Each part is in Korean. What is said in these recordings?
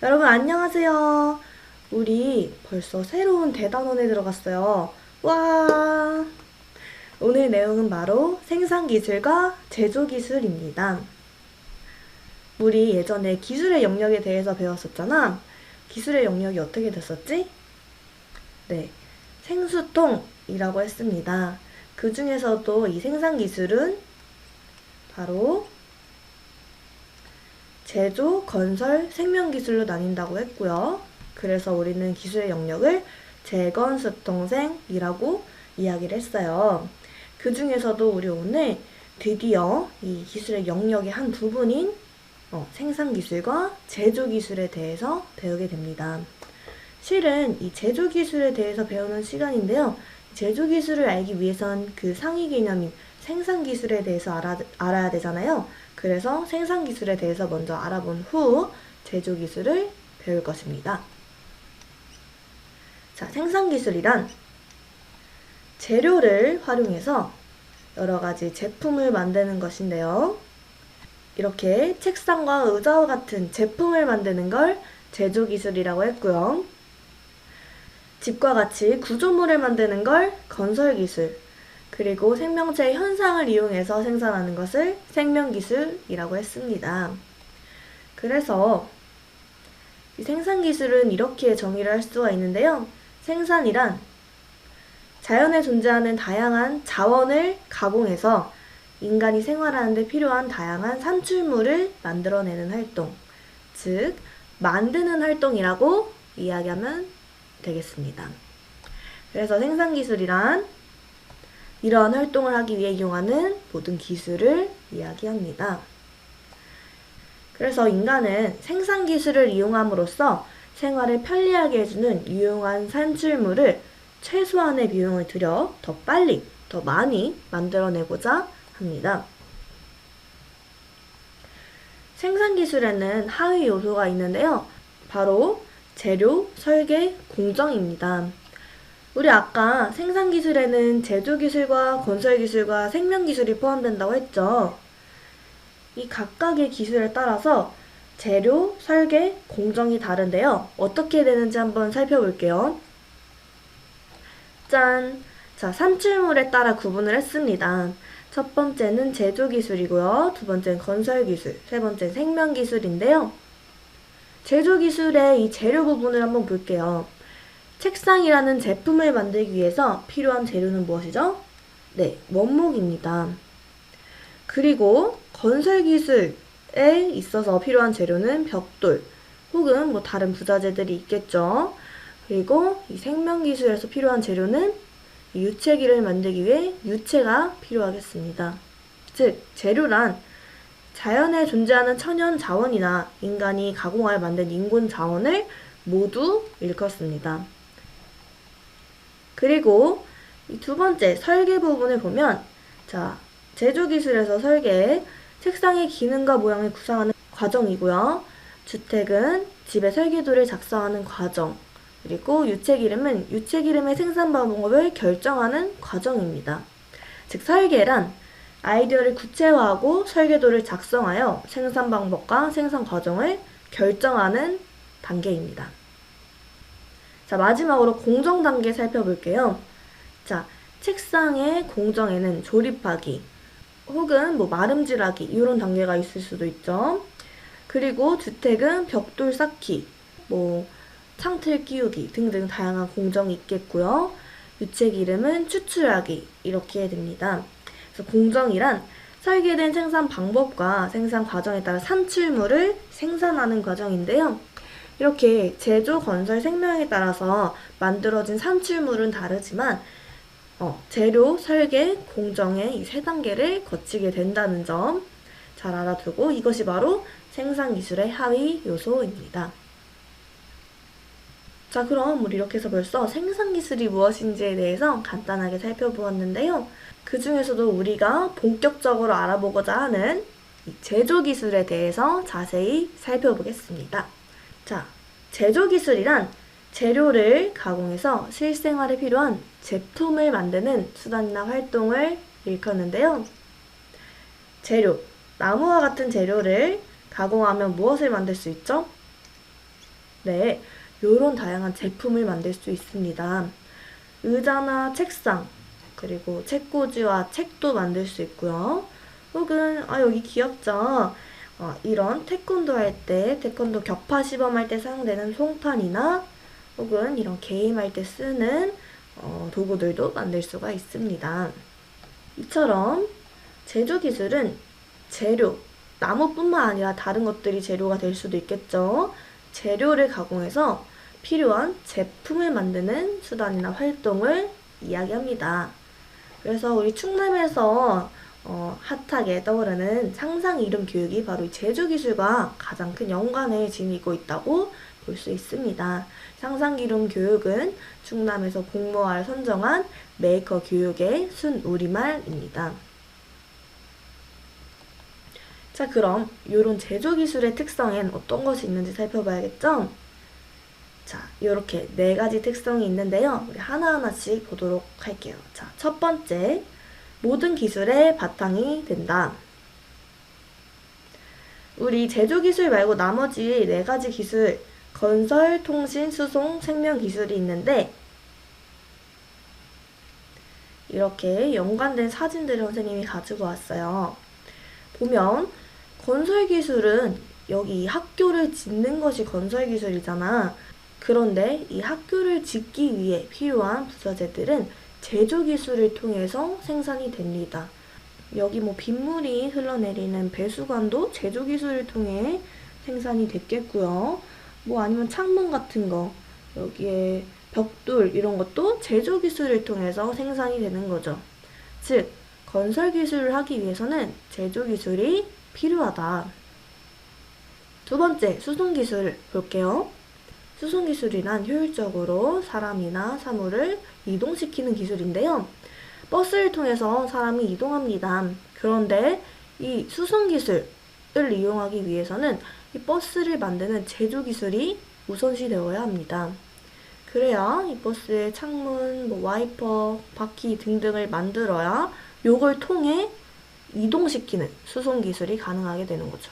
여러분 안녕하세요. 우리 벌써 새로운 대단원에 들어갔어요. 와! 오늘 내용은 바로 생산기술과 제조기술입니다. 우리 예전에 기술의 영역에 대해서 배웠었잖아. 기술의 영역이 어떻게 됐었지? 네, 생수통이라고 했습니다. 그 중에서도 이 생산기술은 바로 제조, 건설, 생명기술로 나뉜다고 했고요. 그래서 우리는 기술의 영역을 재건수통생이라고 이야기를 했어요. 그 중에서도 우리 오늘 드디어 이 기술의 영역의 한 부분인 생산기술과 제조기술에 대해서 배우게 됩니다. 실은 이 제조기술에 대해서 배우는 시간인데요. 제조기술을 알기 위해선 그 상위 개념인 생산기술에 대해서 알아야 되잖아요. 그래서 생산기술에 대해서 먼저 알아본 후 제조기술을 배울 것입니다. 자, 생산기술이란 재료를 활용해서 여러 가지 제품을 만드는 것인데요. 이렇게 책상과 의자와 같은 제품을 만드는 걸 제조기술이라고 했고요. 집과 같이 구조물을 만드는 걸 건설기술, 그리고 생명체의 현상을 이용해서 생산하는 것을 생명기술이라고 했습니다. 그래서 이 생산기술은 이렇게 정의를 할 수가 있는데요. 생산이란 자연에 존재하는 다양한 자원을 가공해서 인간이 생활하는 데 필요한 다양한 산출물을 만들어내는 활동, 즉 만드는 활동이라고 이야기하면 되겠습니다. 그래서 생산기술이란 이러한 활동을 하기 위해 이용하는 모든 기술을 이야기합니다. 그래서 인간은 생산기술을 이용함으로써 생활을 편리하게 해주는 유용한 산출물을 최소한의 비용을 들여 더 빨리, 더 많이 만들어내고자 합니다. 생산기술에는 하위 요소가 있는데요. 바로 재료, 설계, 공정입니다. 우리 아까 생산기술에는 제조기술과 건설기술과 생명기술이 포함된다고 했죠. 이 각각의 기술에 따라서 재료, 설계, 공정이 다른데요. 어떻게 되는지 한번 살펴볼게요. 짠! 자, 산출물에 따라 구분을 했습니다. 첫 번째는 제조기술이고요. 두 번째는 건설기술, 세 번째는 생명기술인데요. 제조기술의 이 재료 부분을 한번 볼게요. 책상이라는 제품을 만들기 위해서 필요한 재료는 무엇이죠? 네, 원목입니다. 그리고 건설기술에 있어서 필요한 재료는 벽돌 혹은 다른 부자재들이 있겠죠. 그리고 이 생명기술에서 필요한 재료는 유체기를 만들기 위해 유체가 필요하겠습니다. 즉, 재료란 자연에 존재하는 천연 자원이나 인간이 가공하여 만든 인공 자원을 모두 일컫습니다. 그리고 이 두 번째 설계 부분을 보면, 자, 제조기술에서 설계, 책상의 기능과 모양을 구상하는 과정이고요. 주택은 집의 설계도를 작성하는 과정, 그리고 유체기름은 유체기름의 생산 방법을 결정하는 과정입니다. 즉, 설계란 아이디어를 구체화하고 설계도를 작성하여 생산 방법과 생산 과정을 결정하는 단계입니다. 자, 마지막으로 공정 단계 살펴볼게요. 자, 책상의 공정에는 조립하기 혹은 마름질하기 이런 단계가 있을 수도 있죠. 그리고 주택은 벽돌 쌓기, 창틀 끼우기 등등 다양한 공정이 있겠고요. 유체기름은 추출하기 이렇게 됩니다. 그래서 공정이란 설계된 생산 방법과 생산 과정에 따라 산출물을 생산하는 과정인데요. 이렇게 제조, 건설, 생명에 따라서 만들어진 산출물은 다르지만 재료, 설계, 공정의 이 세 단계를 거치게 된다는 점 잘 알아두고 이것이 바로 생산기술의 하위 요소입니다. 자, 그럼 우리 이렇게 해서 벌써 생산기술이 무엇인지에 대해서 간단하게 살펴보았는데요. 그 중에서도 우리가 본격적으로 알아보고자 하는 이 제조기술에 대해서 자세히 살펴보겠습니다. 자, 제조기술이란 재료를 가공해서 실생활에 필요한 제품을 만드는 수단이나 활동을 일컫는데요. 재료, 나무와 같은 재료를 가공하면 무엇을 만들 수 있죠? 네, 요런 다양한 제품을 만들 수 있습니다. 의자나 책상, 그리고 책꽂이와 책도 만들 수 있고요. 혹은 여기 귀엽죠? 이런 태권도 할 때, 태권도 격파 시범할 때 사용되는 송판이나 혹은 이런 게임할 때 쓰는 도구들도 만들 수가 있습니다. 이처럼 제조 기술은 재료, 나무뿐만 아니라 다른 것들이 재료가 될 수도 있겠죠. 재료를 가공해서 필요한 제품을 만드는 수단이나 활동을 이야기합니다. 그래서 우리 충남에서 핫하게 떠오르는 상상 이름 교육이 바로 이 제조 기술과 가장 큰 연관을 지니고 있다고 볼 수 있습니다. 상상 이름 교육은 충남에서 공모하여 선정한 메이커 교육의 순우리말입니다. 자, 그럼 이런 제조 기술의 특성엔 어떤 것이 있는지 살펴봐야겠죠? 자, 이렇게 4가지 특성이 있는데요. 우리 하나하나씩 보도록 할게요. 자, 첫 번째, 모든 기술의 바탕이 된다. 우리 제조 기술 말고 나머지 4가지 기술, 건설, 통신, 수송, 생명 기술이 있는데 이렇게 연관된 사진들을 선생님이 가지고 왔어요. 보면 건설 기술은 여기 학교를 짓는 것이 건설 기술이잖아. 그런데 이 학교를 짓기 위해 필요한 부서재들은 제조 기술을 통해서 생산이 됩니다. 여기 빗물이 흘러내리는 배수관도 제조 기술을 통해 생산이 됐겠고요. 아니면 창문 같은 거, 여기에 벽돌 이런 것도 제조 기술을 통해서 생산이 되는 거죠. 즉, 건설 기술을 하기 위해서는 제조 기술이 필요하다. 두 번째, 수송 기술을 볼게요. 수송 기술이란 효율적으로 사람이나 사물을 이동시키는 기술인데요. 버스를 통해서 사람이 이동합니다. 그런데 이 수송 기술을 이용하기 위해서는 이 버스를 만드는 제조 기술이 우선시되어야 합니다. 그래야 이 버스의 창문, 와이퍼, 바퀴 등등을 만들어야 요걸 통해 이동시키는 수송 기술이 가능하게 되는 거죠.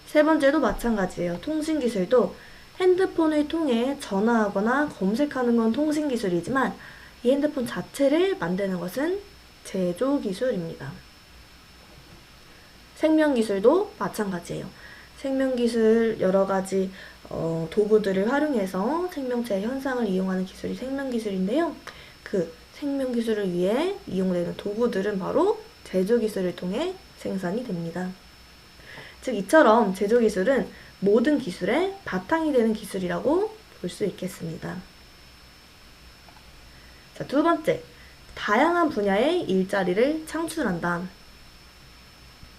세 번째도 마찬가지예요. 통신 기술도 핸드폰을 통해 전화하거나 검색하는 건 통신 기술이지만 이 핸드폰 자체를 만드는 것은 제조 기술입니다. 생명 기술도 마찬가지예요. 생명 기술 여러 가지 도구들을 활용해서 생명체의 현상을 이용하는 기술이 생명 기술인데요. 그 생명 기술을 위해 이용되는 도구들은 바로 제조 기술을 통해 생산이 됩니다. 즉, 이처럼 제조 기술은 모든 기술의 바탕이 되는 기술이라고 볼 수 있겠습니다. 자, 두 번째, 다양한 분야의 일자리를 창출한다.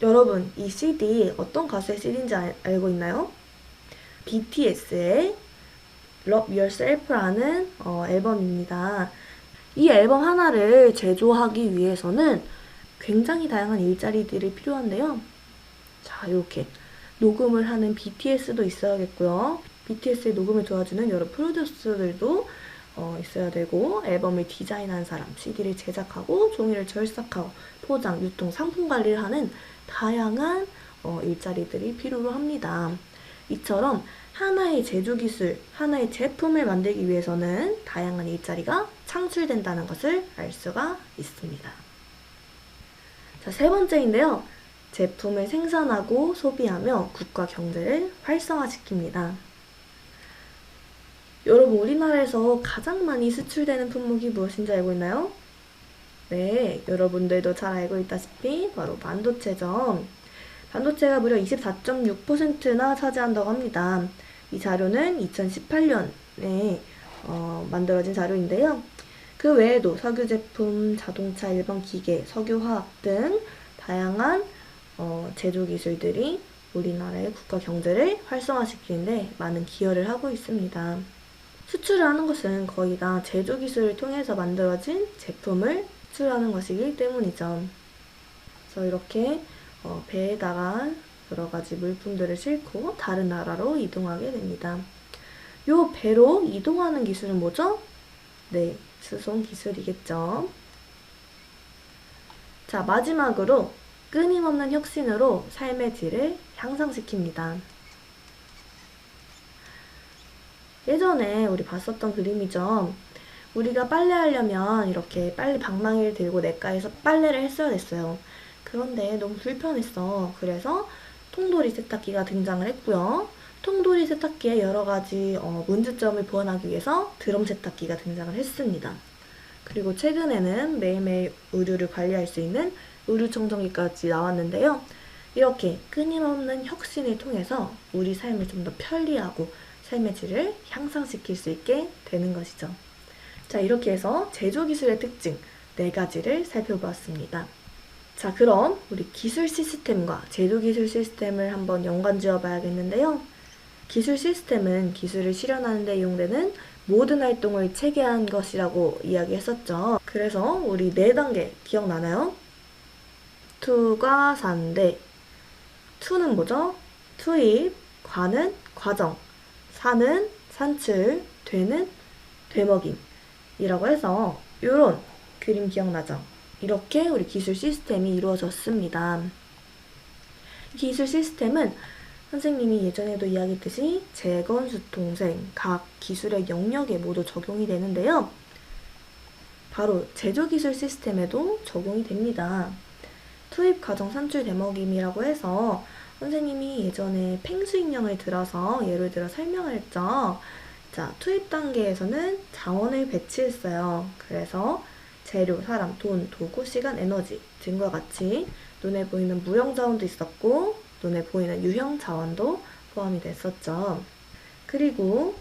여러분, 이 CD 어떤 가수의 CD인지 알고 있나요? BTS의 Love Yourself라는 앨범입니다. 이 앨범 하나를 제조하기 위해서는 굉장히 다양한 일자리들이 필요한데요. 자, 이렇게 녹음을 하는 BTS도 있어야겠고요. BTS의 녹음을 도와주는 여러 프로듀서들도 있어야 되고, 앨범을 디자인하는 사람, CD를 제작하고 종이를 절삭하고 포장, 유통, 상품 관리를 하는 다양한 일자리들이 필요로 합니다. 이처럼 하나의 제조 기술, 하나의 제품을 만들기 위해서는 다양한 일자리가 창출된다는 것을 알 수가 있습니다. 자, 세 번째인데요. 제품을 생산하고 소비하며 국가 경제를 활성화시킵니다. 여러분, 우리나라에서 가장 많이 수출되는 품목이 무엇인지 알고 있나요? 네, 여러분들도 잘 알고 있다시피 바로 반도체죠. 반도체가 무려 24.6%나 차지한다고 합니다. 이 자료는 2018년에 만들어진 자료인데요. 그 외에도 석유 제품, 자동차, 일반 기계, 석유화학 등 다양한 제조 기술들이 우리나라의 국가 경제를 활성화시키는데 많은 기여를 하고 있습니다. 수출을 하는 것은 거의 다 제조 기술을 통해서 만들어진 제품을 수출하는 것이기 때문이죠. 그래서 이렇게 배에다가 여러 가지 물품들을 싣고 다른 나라로 이동하게 됩니다. 요 배로 이동하는 기술은 뭐죠? 네, 수송 기술이겠죠. 자, 마지막으로 끊임없는 혁신으로 삶의 질을 향상시킵니다. 예전에 우리 봤었던 그림이죠. 우리가 빨래하려면 이렇게 빨래 방망이를 들고 냇가에서 빨래를 했어야 됐어요. 그런데 너무 불편했어. 그래서 통돌이 세탁기가 등장을 했고요. 통돌이 세탁기에 여러 가지 문제점을 보완하기 위해서 드럼 세탁기가 등장을 했습니다. 그리고 최근에는 매일매일 의류를 관리할 수 있는 의류청정기까지 나왔는데요. 이렇게 끊임없는 혁신을 통해서 우리 삶을 좀 더 편리하고 삶의 질을 향상시킬 수 있게 되는 것이죠. 자, 이렇게 해서 제조기술의 특징 4가지를 살펴보았습니다. 자, 그럼 우리 기술 시스템과 제조기술 시스템을 한번 연관 지어 봐야겠는데요. 기술 시스템은 기술을 실현하는 데 이용되는 모든 활동을 체계한 것이라고 이야기했었죠. 그래서 우리 4단계 기억나나요? 투과 산대. 투는 뭐죠? 투입, 과는 과정, 산은 산출, 되는 되먹임이라고 해서 이런 그림 기억나죠? 이렇게 우리 기술 시스템이 이루어졌습니다. 기술 시스템은 선생님이 예전에도 이야기했듯이 재건수통생 각 기술의 영역에 모두 적용이 되는데요. 바로 제조기술 시스템에도 적용이 됩니다. 투입 과정 산출 대먹임이라고 해서 선생님이 예전에 팽수인형을 들어서 예를 들어 설명을 했죠. 자, 투입 단계에서는 자원을 배치했어요. 그래서 재료, 사람, 돈, 도구, 시간, 에너지 등과 같이 눈에 보이는 무형 자원도 있었고 눈에 보이는 유형 자원도 포함이 됐었죠. 그리고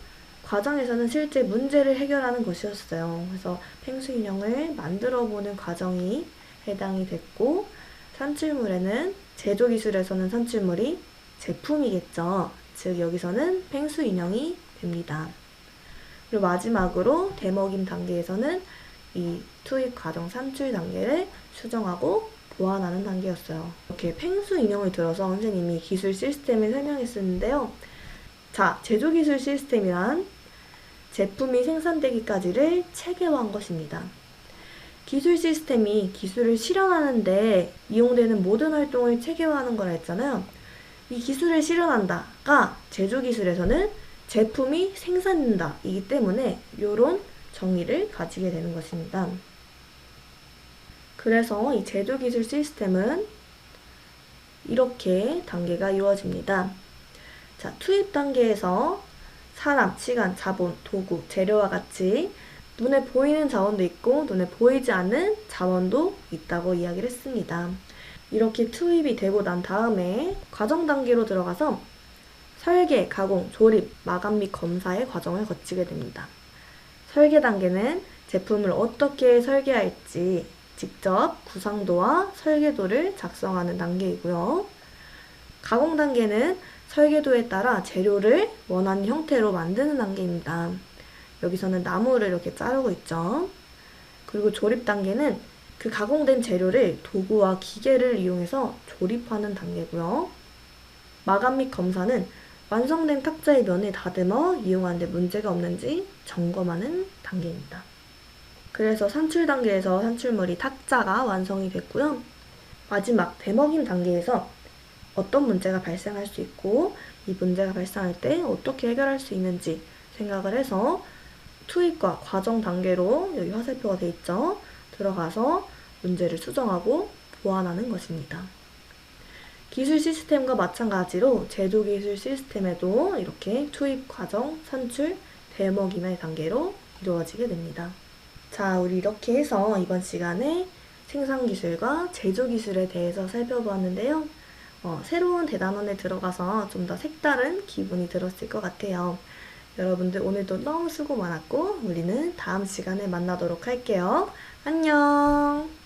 과정에서는 실제 문제를 해결하는 것이었어요. 그래서 팽수인형을 만들어보는 과정이 해당이 됐고 산출물에는 제조기술에서는 산출물이 제품이겠죠. 즉 여기서는 팽수인형이 됩니다. 그리고 마지막으로 대먹임 단계에서는 이 투입 과정 산출 단계를 수정하고 보완하는 단계였어요. 이렇게 팽수 인형을 들어서 선생님이 기술 시스템을 설명했었는데요. 자, 제조기술 시스템이란 제품이 생산되기까지를 체계화한 것입니다. 기술 시스템이 기술을 실현하는데 이용되는 모든 활동을 체계화하는 거라 했잖아요. 이 기술을 실현한다가 제조기술에서는 제품이 생산된다 이기 때문에 이런 정의를 가지게 되는 것입니다. 그래서 이 제조기술 시스템은 이렇게 단계가 이루어집니다. 자, 투입 단계에서 사람, 시간, 자본, 도구, 재료와 같이 눈에 보이는 자원도 있고 눈에 보이지 않는 자원도 있다고 이야기를 했습니다. 이렇게 투입이 되고 난 다음에 과정 단계로 들어가서 설계, 가공, 조립, 마감 및 검사의 과정을 거치게 됩니다. 설계 단계는 제품을 어떻게 설계할지 직접 구상도와 설계도를 작성하는 단계이고요. 가공 단계는 설계도에 따라 재료를 원하는 형태로 만드는 단계입니다. 여기서는 나무를 이렇게 자르고 있죠. 그리고 조립 단계는 그 가공된 재료를 도구와 기계를 이용해서 조립하는 단계고요. 마감 및 검사는 완성된 탁자의 면을 다듬어 이용하는데 문제가 없는지 점검하는 단계입니다. 그래서 산출 단계에서 산출물이 탁자가 완성이 됐고요. 마지막 대먹임 단계에서 어떤 문제가 발생할 수 있고 이 문제가 발생할 때 어떻게 해결할 수 있는지 생각을 해서 투입과 과정 단계로 여기 화살표가 돼 있죠. 들어가서 문제를 수정하고 보완하는 것입니다. 기술 시스템과 마찬가지로 제조기술 시스템에도 이렇게 투입 과정, 산출, 대먹임의 단계로 이루어지게 됩니다. 자, 우리 이렇게 해서 이번 시간에 생산기술과 제조기술에 대해서 살펴보았는데요. 새로운 대단원에 들어가서 좀 더 색다른 기분이 들었을 것 같아요. 여러분들 오늘도 너무 수고 많았고 우리는 다음 시간에 만나도록 할게요. 안녕!